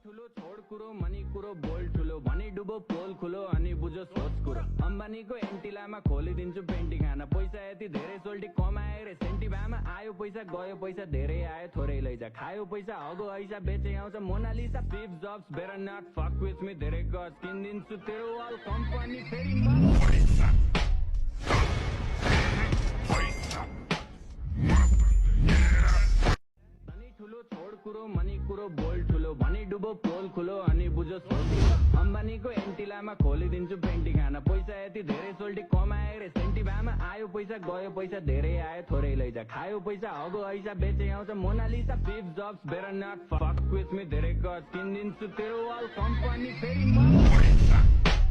ठुलो छोड कुरो मनी कुरो बोल ठुलो भनी डुबो पोल खुलो अनि बुझो सोच कुरो अम्बानीको एन्टिलामा खोलिदिन्छु पेन्टी खाना पैसा यति धेरै सोल्टी कमाए रे सेन्टी भामा आयो पैसा गयो पैसा धेरै आयो थोरै लैजा खायो पैसा हगो ऐसा बेचे आउँछ Mona Lisa Steve Jobs better not fuck with me धेरै गज किन्दिन्छु तेरो वाल कम्पनी फेरि म ठुलो छोड कुरो मनी कुरो बोल ठुलो भनी डुबो पोल खुलो अनि बुझो सोच अम्बानीको एन्टिलामा खोलिदिन्छु पेन्टी खाना पैसा यति धेरै सोल्टी कमाए रे सेन्टी भामा आयो पैसा गयो पैसा धेरै आयो थोरै लैजा खायो पैसा हगो ऐसा बेचे आउँछ Mona Lisa Steve Jobs better not fuck with me धेरै गज किन्दिन्छु तेरो वाल कम्पनी फेरि म